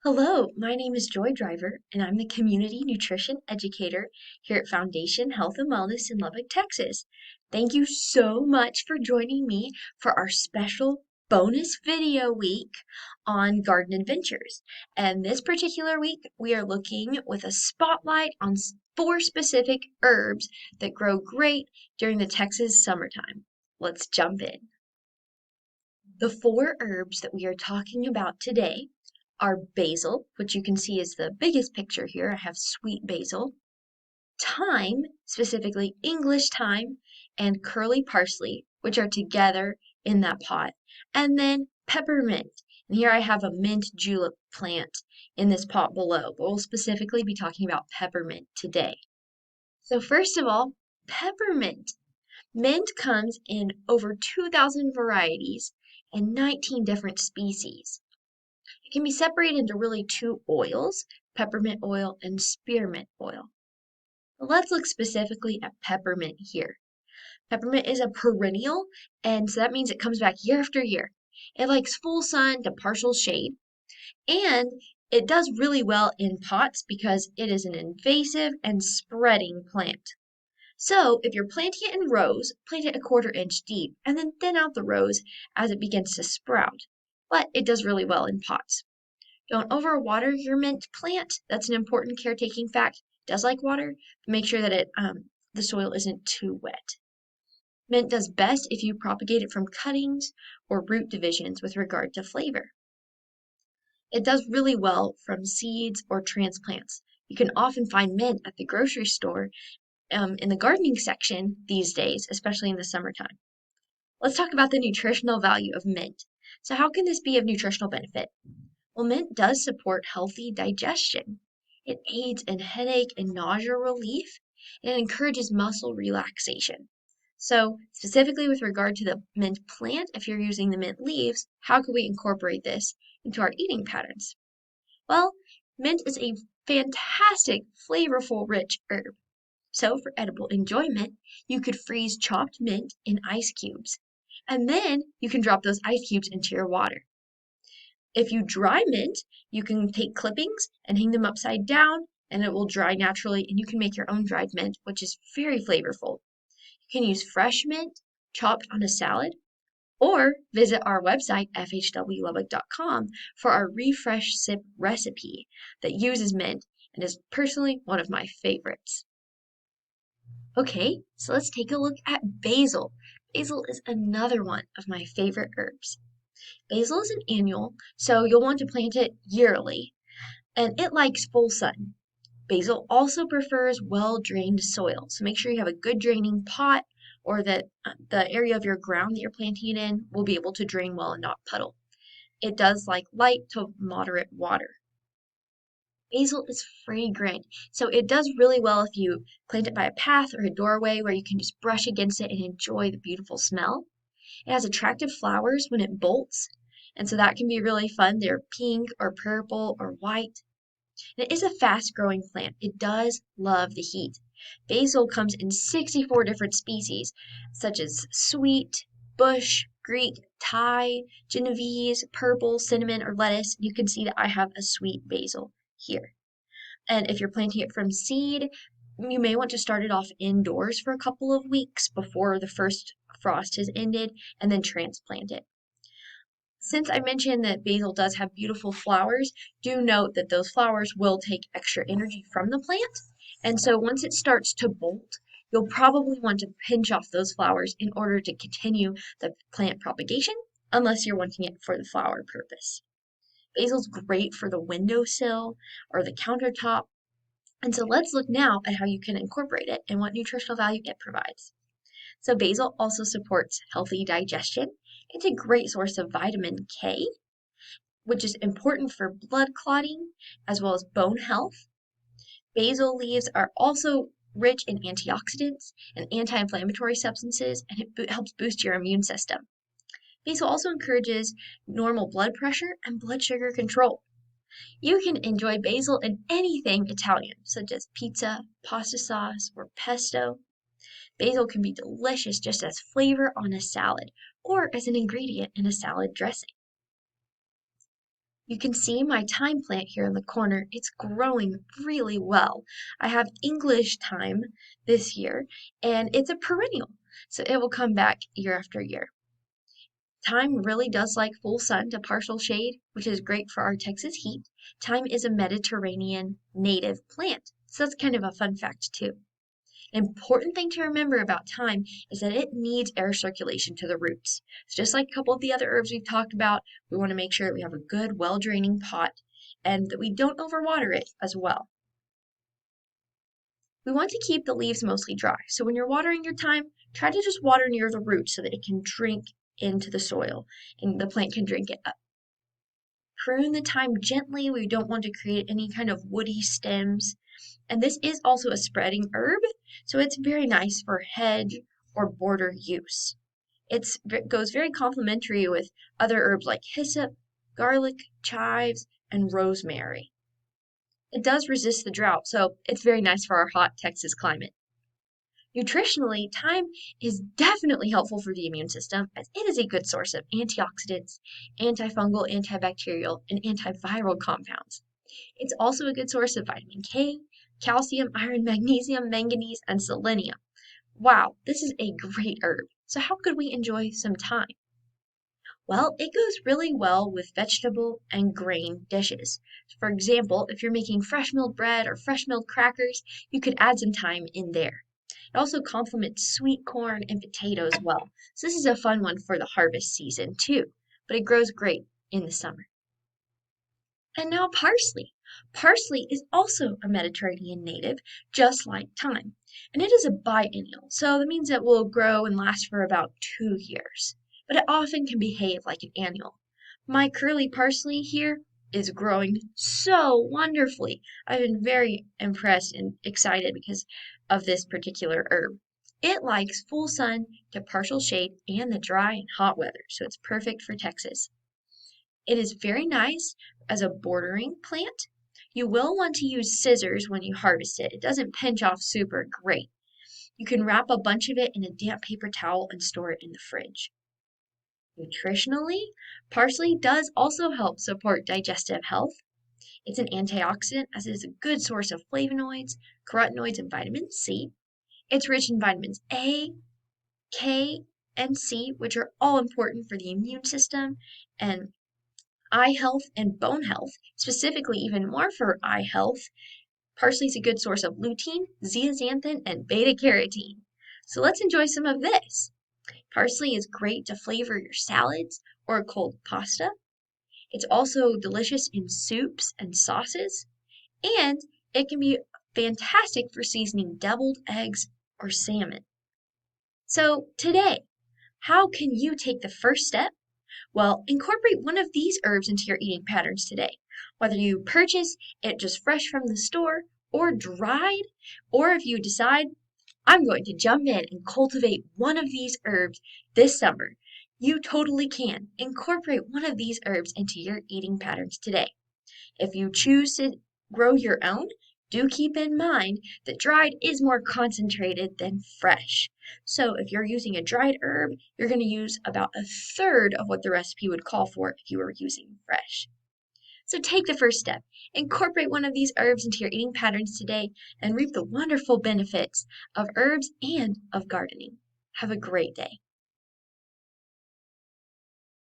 Hello, my name is Joy Driver, and I'm the Community Nutrition Educator here at Foundation Health and Wellness in Lubbock, Texas. Thank you so much for joining me for our special bonus video week on garden adventures. And this particular week, we are looking with a spotlight on four specific herbs that grow great during the Texas summertime. Let's jump in. The four herbs that we are talking about today are basil, which you can see is the biggest picture here. I have sweet basil, thyme, specifically English thyme, and curly parsley, which are together in that pot, and then peppermint. And here I have a mint julep plant in this pot below, but we'll specifically be talking about peppermint today. So first of all, peppermint. Mint comes in over 2,000 varieties and 19 different species. It can be separated into really two oils, peppermint oil and spearmint oil. Let's look specifically at peppermint here. Peppermint is a perennial, and so that means it comes back year after year. It likes full sun to partial shade, and it does really well in pots because it is an invasive and spreading plant. So if you're planting it in rows, plant it a quarter-inch deep, and then thin out the rows as it begins to sprout. But it does really well in pots. Don't overwater your mint plant. That's an important caretaking fact. It does like water, but make sure that the soil isn't too wet. Mint does best if you propagate it from cuttings or root divisions with regard to flavor. It does really well from seeds or transplants. You can often find mint at the grocery store in the gardening section these days, especially in the summertime. Let's talk about the nutritional value of mint. So how can this be of nutritional benefit? Well, mint does support healthy digestion. It aids in headache and nausea relief, and it encourages muscle relaxation. So, specifically with regard to the mint plant, if you're using the mint leaves, how can we incorporate this into our eating patterns? Well, mint is a fantastic, flavorful, rich herb. So, for edible enjoyment, you could freeze chopped mint in ice cubes, and then you can drop those ice cubes into your water. If you dry mint, you can take clippings and hang them upside down, and it will dry naturally, and you can make your own dried mint, which is very flavorful. You can use fresh mint chopped on a salad, or visit our website, fhwlubbock.com, for our Refresh Sip recipe that uses mint and is personally one of my favorites. Okay, so let's take a look at basil. Basil is another one of my favorite herbs. Basil is an annual, so you'll want to plant it yearly, and it likes full sun. Basil also prefers well-drained soil, so make sure you have a good draining pot or that the area of your ground that you're planting it in will be able to drain well and not puddle. It does like light to moderate water. Basil is fragrant, so it does really well if you plant it by a path or a doorway where you can just brush against it and enjoy the beautiful smell. It has attractive flowers when it bolts, and so that can be really fun. They're pink or purple or white. And it is a fast-growing plant. It does love the heat. Basil comes in 64 different species, such as sweet, bush, Greek, Thai, Genovese, purple, cinnamon, or lettuce. You can see that I have a sweet basil here. And if you're planting it from seed, you may want to start it off indoors for a couple of weeks before the first frost has ended and then transplant it. Since I mentioned that basil does have beautiful flowers, do note that those flowers will take extra energy from the plant. And so once it starts to bolt, you'll probably want to pinch off those flowers in order to continue the plant propagation, unless you're wanting it for the flower purpose. Basil's great for the windowsill or the countertop. And so let's look now at how you can incorporate it and what nutritional value it provides. So basil also supports healthy digestion. It's a great source of vitamin K, which is important for blood clotting as well as bone health. Basil leaves are also rich in antioxidants and anti-inflammatory substances, and it helps boost your immune system. Basil also encourages normal blood pressure and blood sugar control. You can enjoy basil in anything Italian, such as pizza, pasta sauce, or pesto. Basil can be delicious just as flavor on a salad or as an ingredient in a salad dressing. You can see my thyme plant here in the corner. It's growing really well. I have English thyme this year, and it's a perennial, so it will come back year after year. Thyme really does like full sun to partial shade, which is great for our Texas heat. Thyme is a Mediterranean native plant, so that's kind of a fun fact too. An important thing to remember about thyme is that it needs air circulation to the roots. So just like a couple of the other herbs we've talked about, we want to make sure that we have a good, well-draining pot and that we don't overwater it as well. We want to keep the leaves mostly dry. So when you're watering your thyme, try to just water near the roots so that it can drink into the soil and the plant can drink it up. Prune the thyme gently. We don't want to create any kind of woody stems. And this is also a spreading herb, so it's very nice for hedge or border use. It goes very complementary with other herbs like hyssop, garlic, chives, and rosemary. It does resist the drought, so it's very nice for our hot Texas climate. Nutritionally, thyme is definitely helpful for the immune system as it is a good source of antioxidants, antifungal, antibacterial, and antiviral compounds. It's also a good source of vitamin K, calcium, iron, magnesium, manganese, and selenium. Wow, this is a great herb. So how could we enjoy some thyme? Well, it goes really well with vegetable and grain dishes. For example, if you're making fresh milled bread or fresh milled crackers, you could add some thyme in there. It also complements sweet corn and potatoes well. So this is a fun one for the harvest season too, but it grows great in the summer. And now parsley. Parsley is also a Mediterranean native, just like thyme. And it is a biennial, so that means it will grow and last for about 2 years. But it often can behave like an annual. My curly parsley here is growing so wonderfully. I've been very impressed and excited because of this particular herb. It likes full sun to partial shade and the dry and hot weather, so it's perfect for Texas. It is very nice as a bordering plant. You will want to use scissors when you harvest it. It doesn't pinch off super great. You can wrap a bunch of it in a damp paper towel and store it in the fridge. Nutritionally, parsley does also help support digestive health. It's an antioxidant as it is a good source of flavonoids, carotenoids, and vitamin C. It's rich in vitamins A, K, and C, which are all important for the immune system and eye health and bone health, specifically even more for eye health. Parsley is a good source of lutein, zeaxanthin, and beta-carotene. So let's enjoy some of this. Parsley is great to flavor your salads or a cold pasta. It's also delicious in soups and sauces, and it can be fantastic for seasoning deviled eggs or salmon. So today, how can you take the first step? Well, incorporate one of these herbs into your eating patterns today. Whether you purchase it just fresh from the store or dried, or if you decide, I'm going to jump in and cultivate one of these herbs this summer, you totally can. Incorporate one of these herbs into your eating patterns today. If you choose to grow your own, do keep in mind that dried is more concentrated than fresh. So if you're using a dried herb, you're going to use about a third of what the recipe would call for if you were using fresh. So take the first step. Incorporate one of these herbs into your eating patterns today and reap the wonderful benefits of herbs and of gardening. Have a great day.